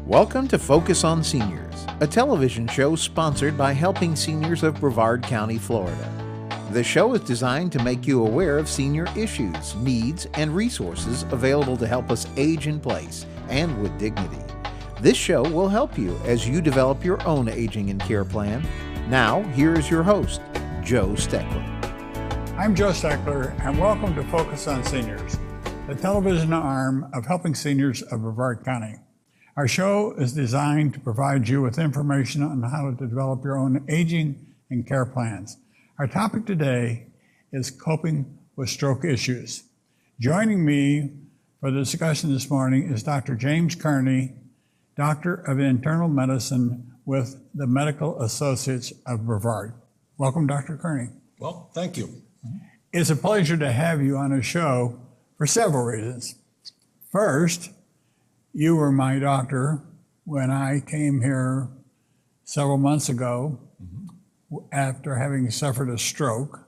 Welcome to Focus on Seniors, a television show sponsored by Helping Seniors of Brevard County, Florida. The show is designed to make you aware of senior issues, needs, and resources available to help us age in place and with dignity. This show will help you as you develop your own aging and care plan. Now, here is your host, Joe Steckler. I'm Joe Steckler, and welcome to Focus on Seniors, the television arm of Helping Seniors of Brevard County. Our show is designed to provide you with information on how to develop your own aging and care plans. Our topic today is coping with stroke issues. Joining me for the discussion this morning is Dr. James Kearney, Doctor of Internal Medicine with the Medical Associates of Brevard. Welcome, Dr. Kearney. Well, thank you. It's a pleasure to have you on a show for several reasons. First, you were my doctor when I came here several months ago after having suffered a stroke.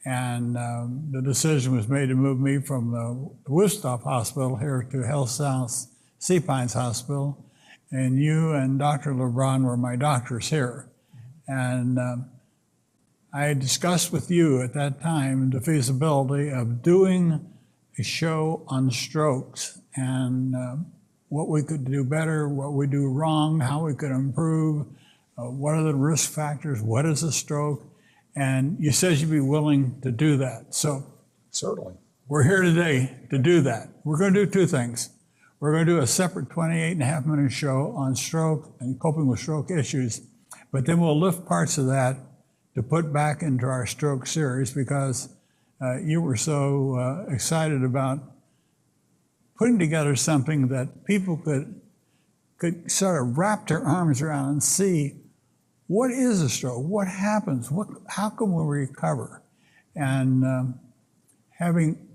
And the decision was made to move me from the Woodstock Hospital here to HealthSouth Sea Pines Hospital. And you and Dr. LeBron were my doctors here. And I discussed with you at that time the feasibility of doing a show on strokes and what we could do better, what we do wrong, how we could improve, what are the risk factors, what is a stroke, and you said you'd be willing to do that. So certainly, we're here today to do that. We're going to do two things. We're going to do a separate 28.5-minute show on stroke and coping with stroke issues, but then we'll lift parts of that to put back into our stroke series because you were so excited about putting together something that people could sort of wrap their arms around and see what is a stroke, what happens, how can we recover? And having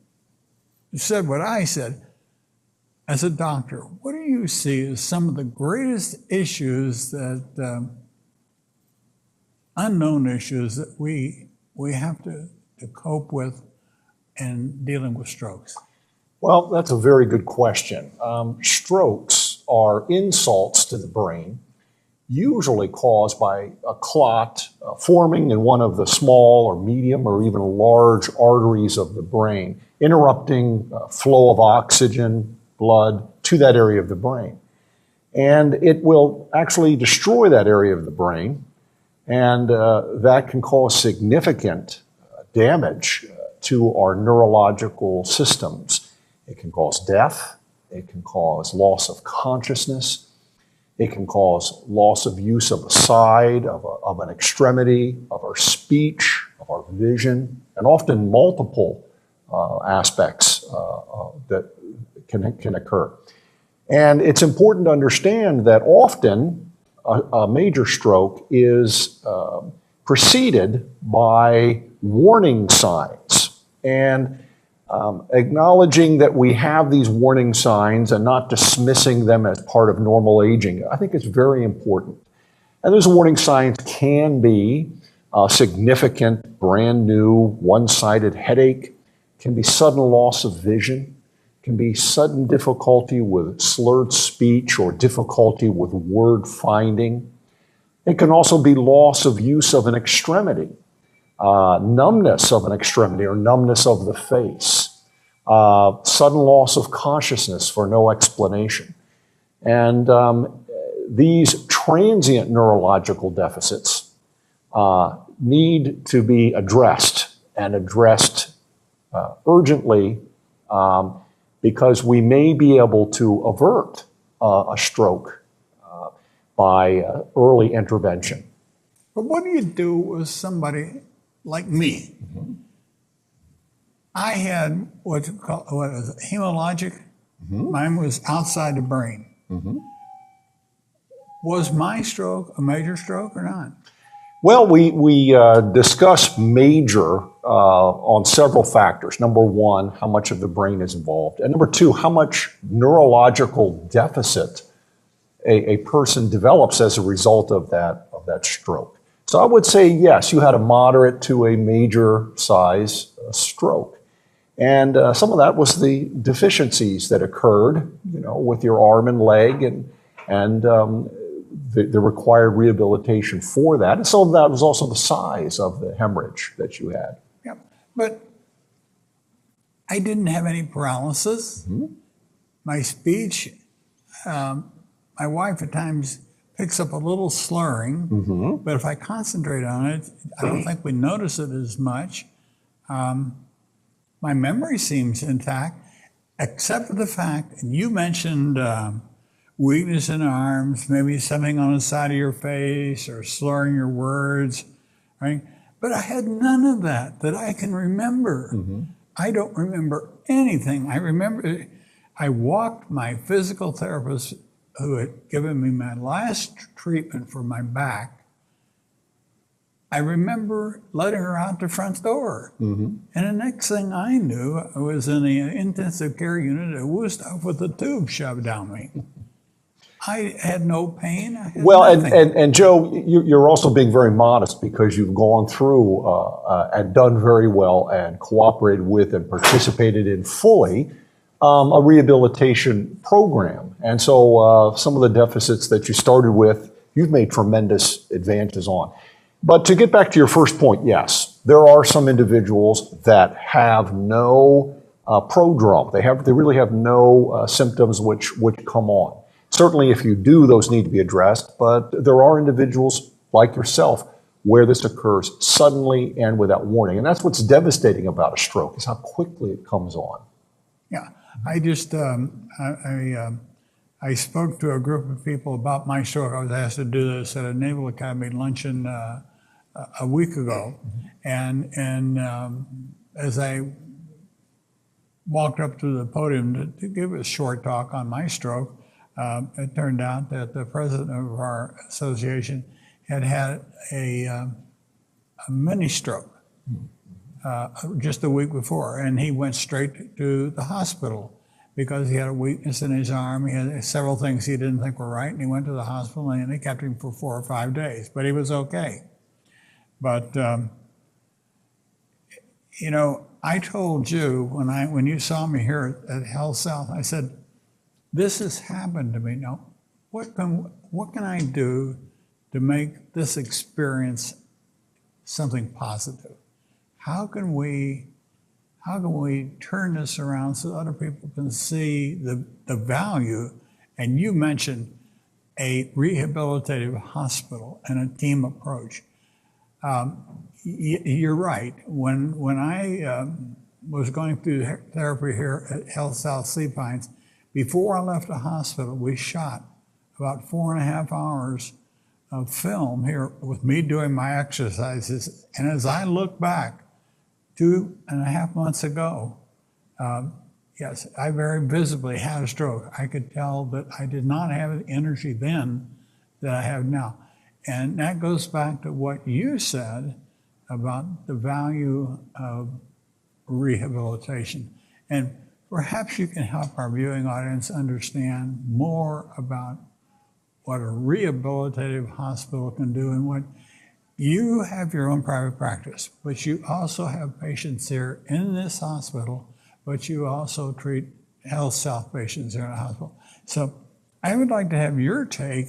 said what I said, as a doctor, what do you see as some of the greatest issues that, unknown issues that we have to cope with in dealing with strokes? Well, that's a very good question. Strokes are insults to the brain, usually caused by a clot forming in one of the small or medium or even large arteries of the brain, interrupting flow of oxygen, blood to that area of the brain. And it will actually destroy that area of the brain, and that can cause significant damage to our neurological systems. It can cause death, it can cause loss of consciousness, it can cause loss of use of a side, of an extremity, of our speech, of our vision, and often multiple aspects that can occur. And it's important to understand that often a major stroke is preceded by warning signs. And acknowledging that we have these warning signs and not dismissing them as part of normal aging, I think it's very important. And those warning signs can be a significant, brand new, one-sided headache, can be sudden loss of vision, can be sudden difficulty with slurred speech or difficulty with word finding. It can also be loss of use of an extremity, numbness of an extremity or numbness of the face. Sudden loss of consciousness for no explanation. And these transient neurological deficits need to be addressed and addressed urgently because we may be able to avert a stroke by early intervention. But what do you do with somebody like me? Mm-hmm. I had what is it, hemorrhagic. Mm-hmm. Mine was outside the brain. Mm-hmm. Was my stroke a major stroke or not? Well, we discuss major on several factors. Number one, how much of the brain is involved. And number two, how much neurological deficit a person develops as a result of that stroke. So I would say, yes, you had a moderate to a major size stroke. And some of that was the deficiencies that occurred, with your arm and leg, and and the required rehabilitation for that. And some of that was also the size of the hemorrhage that you had. Yeah, but I didn't have any paralysis. My speech, my wife at times picks up a little slurring, but if I concentrate on it, I don't think we notice it as much. My memory seems intact, except for the fact, and you mentioned weakness in arms, maybe something on the side of your face or slurring your words, right? But I had none of that I can remember. I don't remember anything. I remember I walked my physical therapist who had given me my last treatment for my back. I remember letting her out the front door. And the next thing I knew, I was in the intensive care unit at Woodstock with a tube shoved down me. I had no pain. I had nothing. And Joe, you're also being very modest because you've gone through and done very well and cooperated with and participated in fully a rehabilitation program. And so some of the deficits that you started with, you've made tremendous advances on. But to get back to your first point, yes, there are some individuals that have no prodrome. They really have no symptoms which come on. Certainly, if you do, those need to be addressed, but there are individuals like yourself where this occurs suddenly and without warning. And that's what's devastating about a stroke, is how quickly it comes on. Yeah, I just, I spoke to a group of people about my stroke. I was asked to do this at a Naval Academy luncheon a week ago. And as I walked up to the podium to give a short talk on my stroke, it turned out that the president of our association had had a mini stroke just a week before, and he went straight to the hospital because he had a weakness in his arm. He had several things he didn't think were right, and he went to the hospital, and they kept him for 4 or 5 days, but he was okay. But you know, I told you when you saw me here at HealthSouth, I said, this has happened to me. Now, what can I do to make this experience something positive? How can we turn this around so other people can see the value? And you mentioned a rehabilitative hospital and a team approach. You're right. When I was going through therapy here at HealthSouth Sea Pines, before I left the hospital, we shot about 4.5 hours of film here with me doing my exercises. And as I look back 2.5 months ago, yes, I very visibly had a stroke. I could tell that I did not have the energy then that I have now. And that goes back to what you said about the value of rehabilitation. And perhaps you can help our viewing audience understand more about what a rehabilitative hospital can do and what you have your own private practice, but you also have patients here in this hospital, but you also treat HealthSouth patients here in the hospital. So I would like to have your take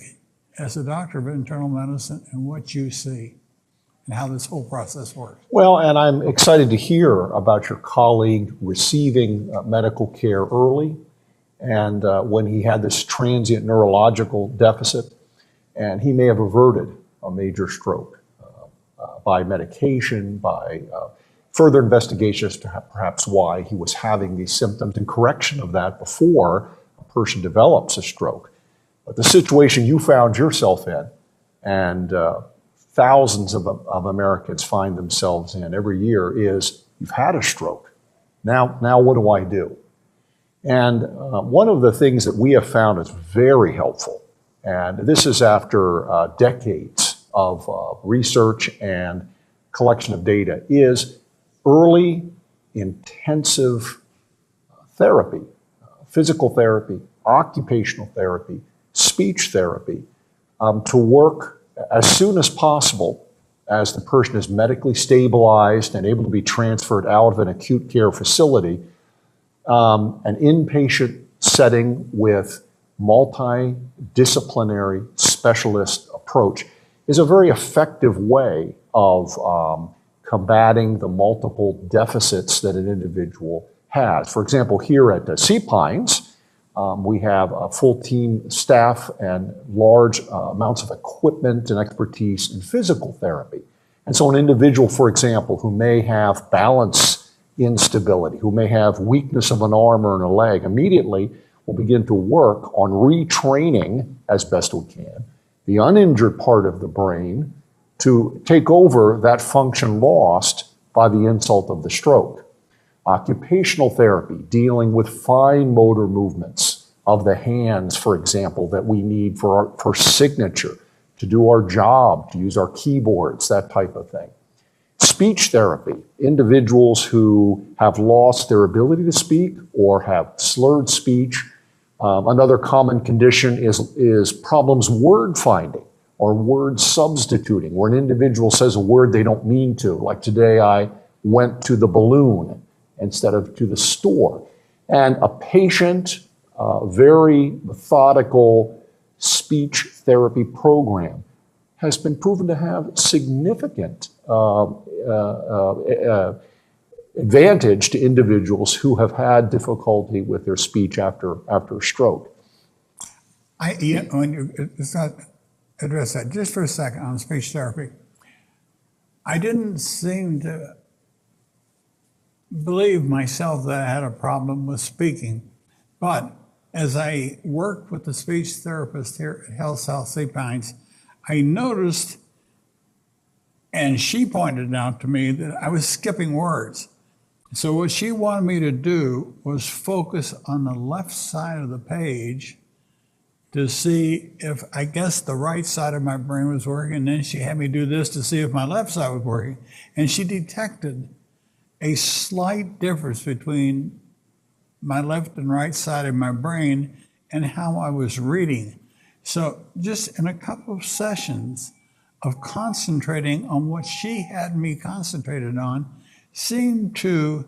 as a doctor of internal medicine and what you see and how this whole process works. Well, and I'm excited to hear about your colleague receiving medical care early and when he had this transient neurological deficit, and he may have averted a major stroke by medication, by further investigation as to perhaps why he was having these symptoms and correction of that before a person develops a stroke. But the situation you found yourself in, and thousands of Americans find themselves in every year, is you've had a stroke. Now what do I do? And one of the things that we have found is very helpful, and this is after decades of research and collection of data, is early intensive therapy, physical therapy, occupational therapy, speech therapy, to work as soon as possible as the person is medically stabilized and able to be transferred out of an acute care facility, an inpatient setting with multidisciplinary specialist approach is a very effective way of combating the multiple deficits that an individual has. For example, here at Sea Pines, we have a full team staff and large amounts of equipment and expertise in physical therapy. And so an individual, for example, who may have balance instability, who may have weakness of an arm or a leg, immediately will begin to work on retraining, as best we can, the uninjured part of the brain to take over that function lost by the insult of the stroke. Occupational therapy, dealing with fine motor movements of the hands, for example, that we need for signature, to do our job, to use our keyboards, that type of thing. Speech therapy, individuals who have lost their ability to speak or have slurred speech. Another common condition is problems word finding or word substituting, where an individual says a word they don't mean to, like today I went to the balloon instead of to the store. And a patient, very methodical speech therapy program has been proven to have significant advantage to individuals who have had difficulty with their speech after a stroke. When you address that just for a second on speech therapy, I didn't seem to believe myself that I had a problem with speaking, but as I worked with the speech therapist here at HealthSouth Sea Pines, I noticed, and she pointed out to me, that I was skipping words. So what she wanted me to do was focus on the left side of the page to see if, I guess, the right side of my brain was working, and then she had me do this to see if my left side was working. And she detected a slight difference between my left and right side of my brain and how I was reading. So just in a couple of sessions of concentrating on what she had me concentrated on seemed to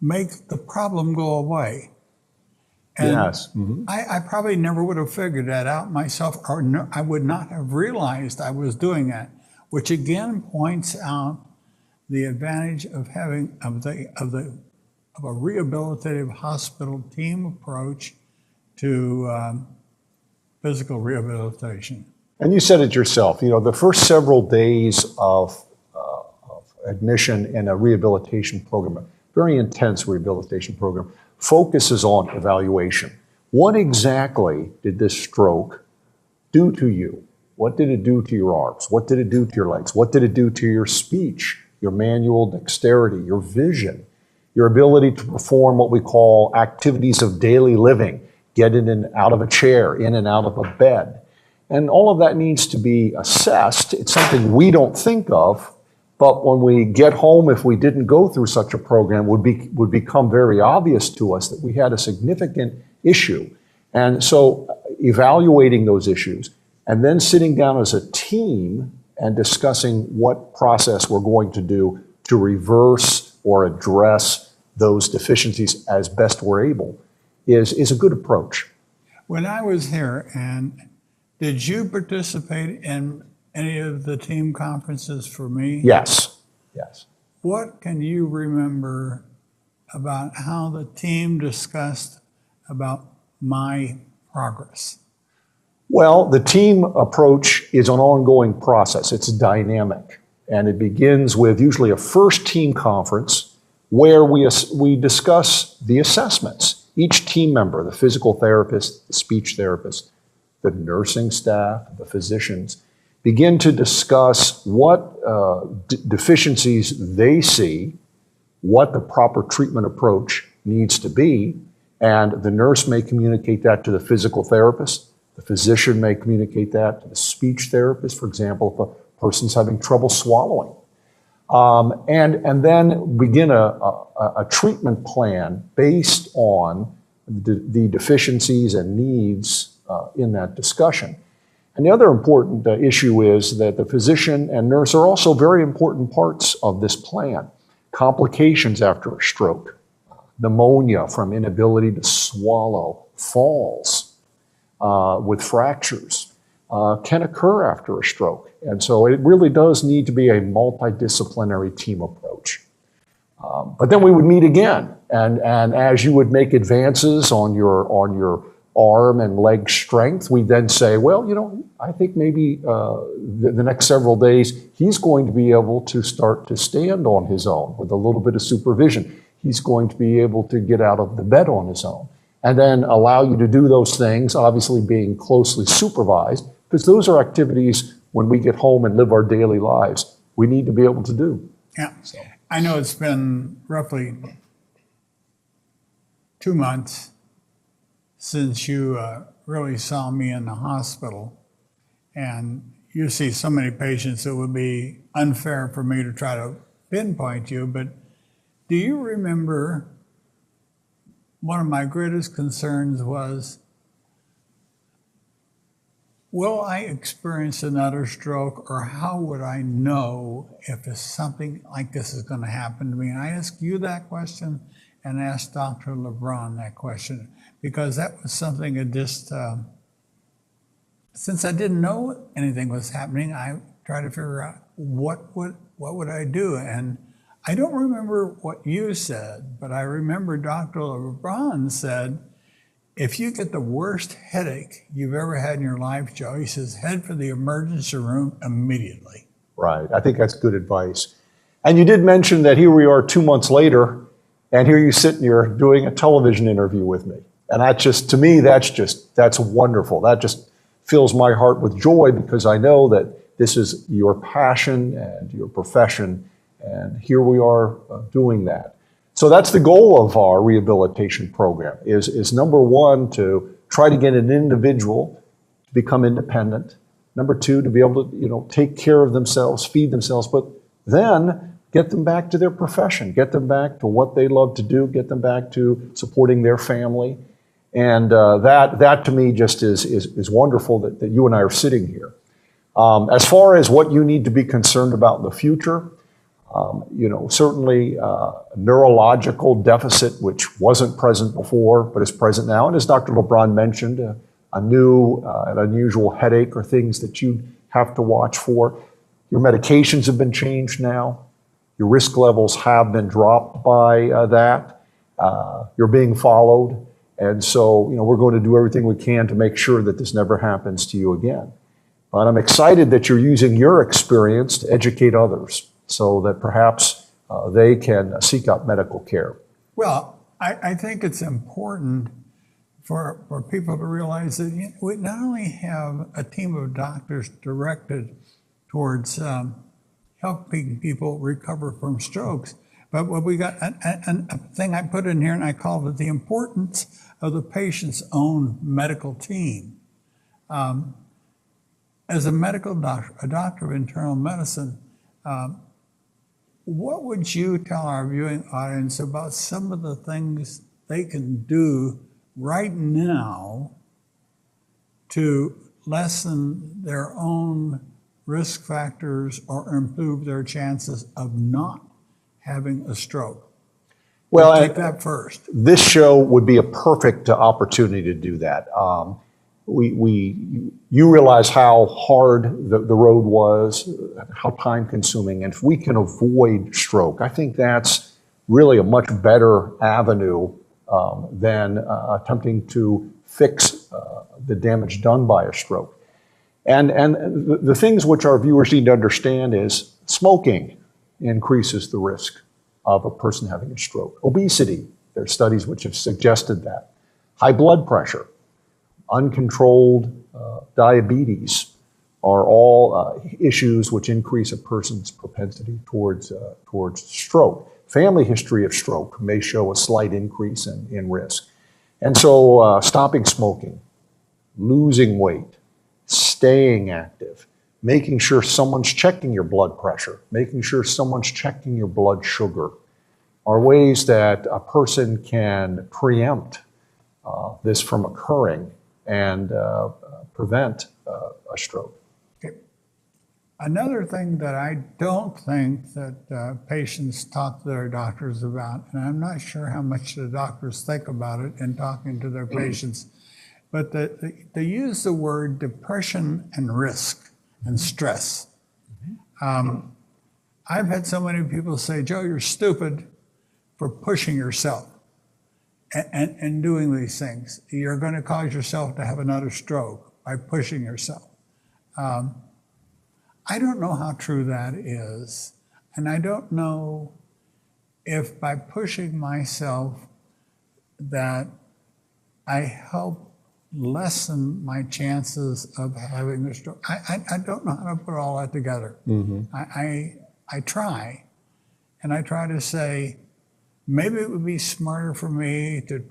make the problem go away. And yes. Mm-hmm. I probably never would have figured that out myself, or no, I would not have realized I was doing that, which again points out the advantage of having of a rehabilitative hospital team approach to physical rehabilitation. And you said it yourself, the first several days of admission in a rehabilitation program, a very intense rehabilitation program, focuses on evaluation. What exactly did this stroke do to you? What did it do to your arms? What did it do to your legs? What did it do to your speech, your manual dexterity, your vision, your ability to perform what we call activities of daily living, get in and out of a chair, in and out of a bed? And all of that needs to be assessed. It's something we don't think of, but when we get home, if we didn't go through such a program, would become very obvious to us that we had a significant issue. And so evaluating those issues and then sitting down as a team and discussing what process we're going to do to reverse or address those deficiencies as best we're able is a good approach. When I was here, and did you participate in any of the team conferences for me? Yes. What can you remember about how the team discussed about my progress? Well, the team approach is an ongoing process. It's dynamic, and it begins with usually a first team conference where we discuss the assessments. Each team member, the physical therapist, the speech therapist, the nursing staff, the physicians, begin to discuss what deficiencies they see, what the proper treatment approach needs to be, and the nurse may communicate that to the physical therapist. The physician may communicate that to the speech therapist, for example, if a person's having trouble swallowing. And then begin a treatment plan based on the deficiencies and needs in that discussion. And the other important issue is that the physician and nurse are also very important parts of this plan. Complications after a stroke, pneumonia from inability to swallow, falls. with fractures can occur after a stroke. And so it really does need to be a multidisciplinary team approach. But then we would meet again, and as you would make advances on your arm and leg strength, we then say, well, you know, I think maybe the next several days he's going to be able to start to stand on his own with a little bit of supervision. He's going to be able to get out of the bed on his own, and then allow you to do those things, obviously being closely supervised, because those are activities when we get home and live our daily lives, we need to be able to do. Yeah. So. I know it's been roughly 2 months since you really saw me in the hospital, and you see so many patients, it would be unfair for me to try to pinpoint you, but do you remember one of my greatest concerns was, will I experience another stroke, or how would I know if something like this is going to happen to me? And I asked you that question and asked Dr. LeBron that question, because that was something that just, since I didn't know anything was happening, I tried to figure out what would I do. And I don't remember what you said, but I remember Dr. LeBron said, if you get the worst headache you've ever had in your life, Joe, he says, head for the emergency room immediately. Right. I think that's good advice. And you did mention that here we are 2 months later, and here you sit and you're doing a television interview with me. And that just, to me, that's wonderful. That just fills my heart with joy, because I know that this is your passion and your profession, and here we are doing that. So that's the goal of our rehabilitation program, is number one, to try to get an individual to become independent. Number two, to be able to, take care of themselves, feed themselves, but then get them back to their profession, get them back to what they love to do, get them back to supporting their family. And that to me just is wonderful that you and I are sitting here. As far as what you need to be concerned about in the future, certainly neurological deficit, which wasn't present before, but is present now. And as Dr. LeBron mentioned, a new and unusual headache are things that you have to watch for. Your medications have been changed now. Your risk levels have been dropped by that. You're being followed. And so, we're going to do everything we can to make sure that this never happens to you again. But I'm excited that you're using your experience to educate others, so that perhaps they can seek out medical care. Well, I think it's important for people to realize that we not only have a team of doctors directed towards helping people recover from strokes, but what we got, a thing I put in here, and I called it the importance of the patient's own medical team. As a medical doctor, a doctor of internal medicine, what would you tell our viewing audience about some of the things they can do right now to lessen their own risk factors or improve their chances of not having a stroke? Well, take that first. This show would be a perfect opportunity to do that. You realize how hard the road was, how time consuming, and if we can avoid stroke, I think that's really a much better avenue than attempting to fix the damage done by a stroke. And the things which our viewers need to understand is smoking increases the risk of a person having a stroke. Obesity, there are studies which have suggested that. High blood pressure, uncontrolled diabetes are all issues which increase a person's propensity towards stroke. Family history of stroke may show a slight increase in risk. And so stopping smoking, losing weight, staying active, making sure someone's checking your blood pressure, making sure someone's checking your blood sugar are ways that a person can preempt this from occurring and prevent a stroke. Okay. Another thing that I don't think that patients talk to their doctors about, and I'm not sure how much the doctors think about it in talking to their patients, but they use the word depression and risk and stress. I've had so many people say, Joe, you're stupid for pushing yourself and doing these things. You're going to cause yourself to have another stroke by pushing yourself. I don't know how true that is. And I don't know if by pushing myself that I help lessen my chances of having a stroke. I don't know how to put all that together. I try, and I try to say, maybe it would be smarter for me to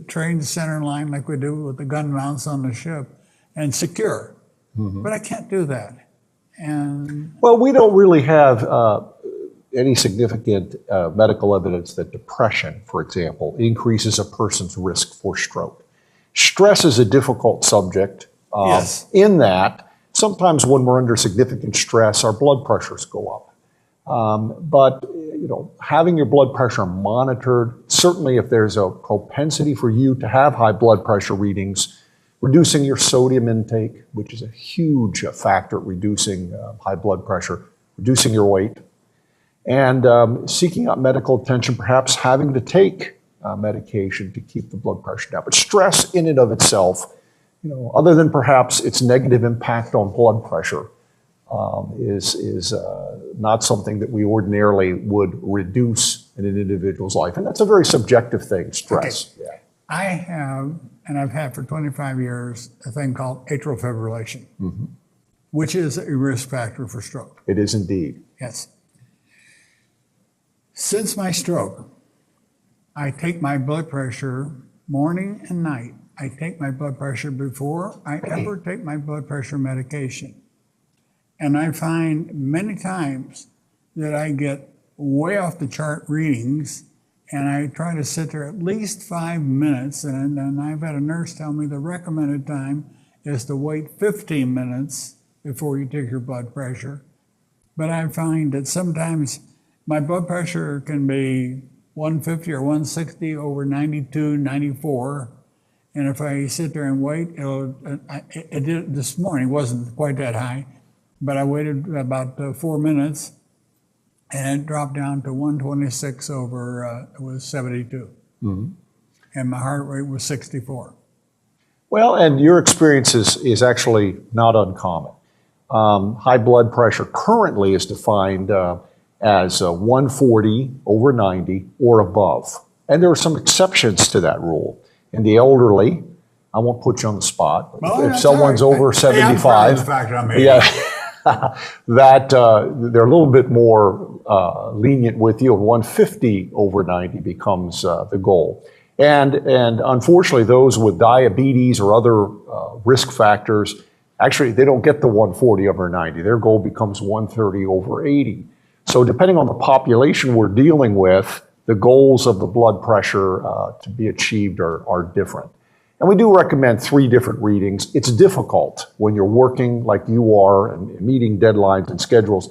train the center line like we do with the gun mounts on the ship and secure. But I can't do that. And well, we don't really have any significant medical evidence that depression, for example, increases a person's risk for stroke. Stress is a difficult subject Yes. in that sometimes when we're under significant stress, our blood pressures go up. But you know, having your blood pressure monitored, certainly if there's a propensity for you to have high blood pressure readings, reducing your sodium intake, which is a huge factor at reducing high blood pressure, reducing your weight, and seeking out medical attention, perhaps having to take medication to keep the blood pressure down. But stress in and of itself, you know, other than perhaps its negative impact on blood pressure, is not something that we ordinarily would reduce in an individual's life. And that's a very subjective thing, stress. Okay. Yeah. I have, and I've had for 25 years, a thing called atrial fibrillation, which is a risk factor for stroke. It is indeed. Yes. Since my stroke, I take my blood pressure morning and night. I take my blood pressure before I ever take my blood pressure medication. And I find many times that I get way off the chart readings, and I try to sit there at least 5 minutes, and I've had a nurse tell me the recommended time is to wait 15 minutes before you take your blood pressure. But I find that sometimes my blood pressure can be 150 or 160 over 92, 94. And if I sit there and wait, it did this morning, it wasn't quite that high, but I waited about 4 minutes and it dropped down to 126 over, it was 72. And my heart rate was 64. Well, and your experience is actually not uncommon. High blood pressure currently is defined as 140 over 90 or above. And there are some exceptions to that rule. In the elderly, I won't put you on the spot, but if someone's over 75, that they're a little bit more lenient with you, and 150 over 90 becomes the goal. And unfortunately, those with diabetes or other risk factors, actually, they don't get the 140 over 90. Their goal becomes 130 over 80. So depending on the population we're dealing with, the goals of the blood pressure to be achieved are different. And we do recommend 3 different readings. It's difficult when you're working like you are and meeting deadlines and schedules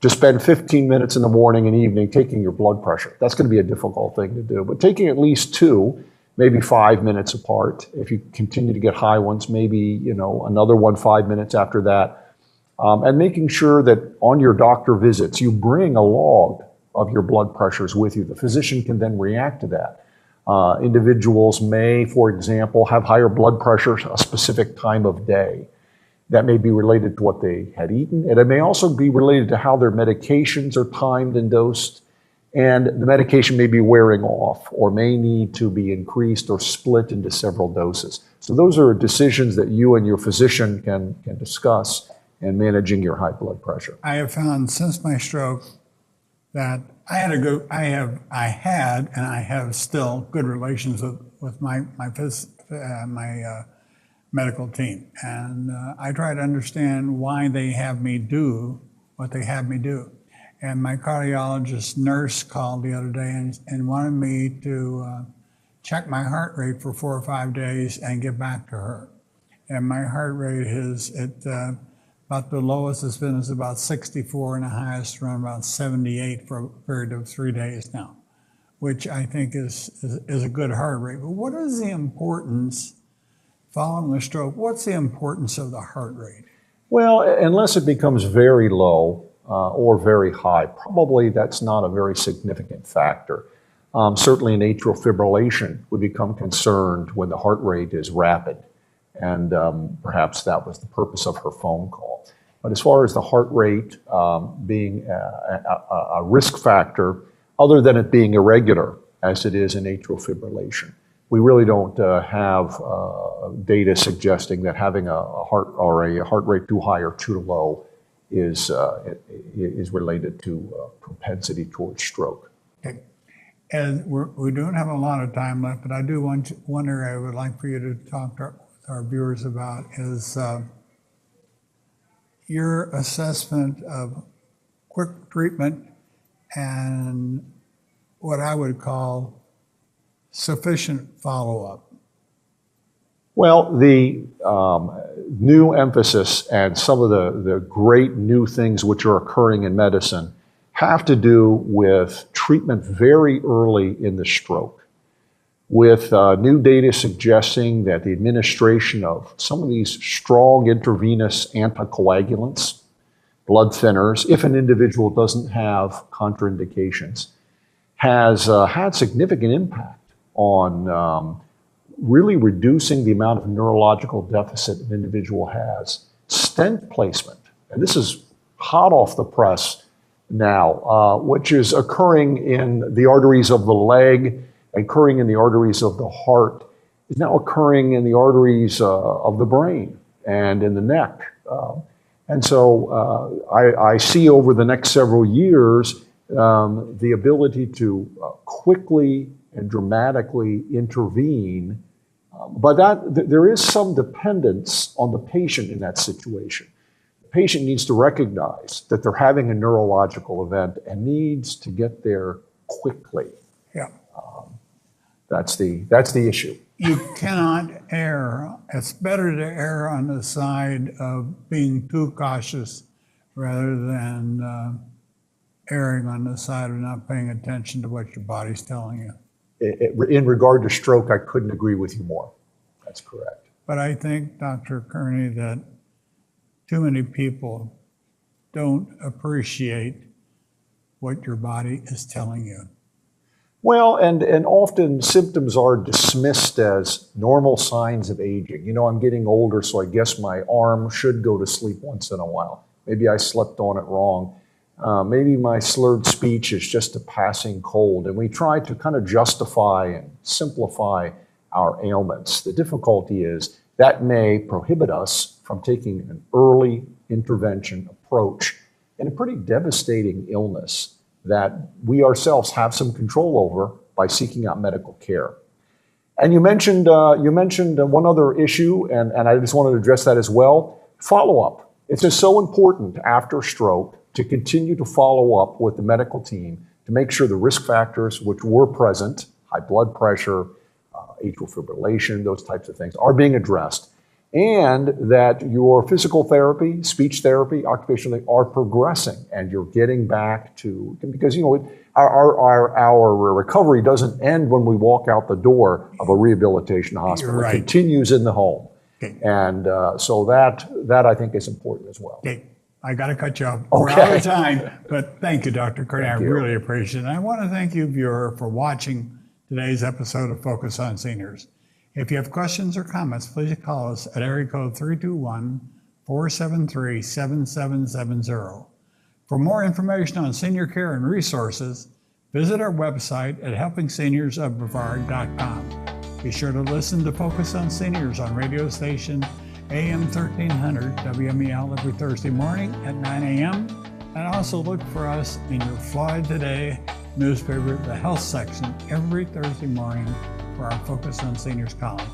to spend 15 minutes in the morning and evening taking your blood pressure. That's going to be a difficult thing to do. But taking at least 2, maybe 5 minutes apart. If you continue to get high ones, maybe, you know, another one 5 minutes after that. And making sure that on your doctor visits, you bring a log of your blood pressures with you. The physician can then react to that. Individuals may, for example, have higher blood pressure a specific time of day. That may be related to what they had eaten, and it may also be related to how their medications are timed and dosed, and the medication may be wearing off or may need to be increased or split into several doses. So those are decisions that you and your physician can discuss in managing your high blood pressure. I have found since my stroke that I had and I have still good relations with my medical team, and I try to understand why they have me do what they have me do. And my cardiologist nurse called the other day and wanted me to check my heart rate for 4 or 5 days and get back to her. And my heart rate is at about the lowest it's been is about 64, and the highest around about 78 for a period of 3 days now, which I think is a good heart rate. But what is the importance following a stroke, what's the importance of the heart rate? Well, unless it becomes very low or very high, probably that's not a very significant factor. Certainly an atrial fibrillation would become concerned when the heart rate is rapid, and perhaps that was the purpose of her phone call. But as far as the heart rate being a risk factor, other than it being irregular, as it is in atrial fibrillation, we really don't have data suggesting that having a heart rate too high or too low is related to propensity towards stroke. Okay. And we don't have a lot of time left, but I do one area I would like for you to talk to our viewers about is your assessment of quick treatment and what I would call sufficient follow-up. Well, the new emphasis and some of the great new things which are occurring in medicine have to do with treatment very early in the stroke, with new data suggesting that the administration of some of these strong intravenous anticoagulants, blood thinners, if an individual doesn't have contraindications, has had significant impact on really reducing the amount of neurological deficit an individual has. Stent placement, and this is hot off the press now, which is occurring in the arteries of the leg, occurring in the arteries of the heart, is now occurring in the arteries of the brain and in the neck. And so I see over the next several years the ability to quickly and dramatically intervene, but there is some dependence on the patient in that situation. The patient needs to recognize that they're having a neurological event and needs to get there quickly. Yeah. That's the issue. You cannot err. It's better to err on the side of being too cautious rather than erring on the side of not paying attention to what your body's telling you. In regard to stroke, I couldn't agree with you more. That's correct. But I think, Dr. Kearney, that too many people don't appreciate what your body is telling you. Well, and often symptoms are dismissed as normal signs of aging. You know, I'm getting older, so I guess my arm should go to sleep once in a while. Maybe I slept on it wrong. Maybe my slurred speech is just a passing cold. And we try to kind of justify and simplify our ailments. The difficulty is that may prohibit us from taking an early intervention approach in a pretty devastating illness that we ourselves have some control over by seeking out medical care. And you mentioned one other issue, and I just wanted to address that as well. Follow-up. It's just so important after stroke to continue to follow up with the medical team to make sure the risk factors which were present, high blood pressure, atrial fibrillation, those types of things, are being addressed, and that your physical therapy, speech therapy, occupational therapy are progressing, and you're getting back to, because you know our recovery doesn't end when we walk out the door of a rehabilitation hospital. Right. It continues in the home, Okay. and so that I think is important as well. Okay. I got to cut you off. Okay. We're out of time, but thank you, Dr. Kearney. I Thank you. really appreciate it. And I want to thank you, viewer, for watching today's episode of Focus on Seniors. If you have questions or comments, please call us at area code 321-473-7770. For more information on senior care and resources, visit our website at helpingseniors.brevard.com. Be sure to listen to Focus on Seniors on radio station AM 1300 WMEL every Thursday morning at 9 a.m. And also look for us in your Florida Today newspaper, the health section, every Thursday morning for our Focus on Seniors column.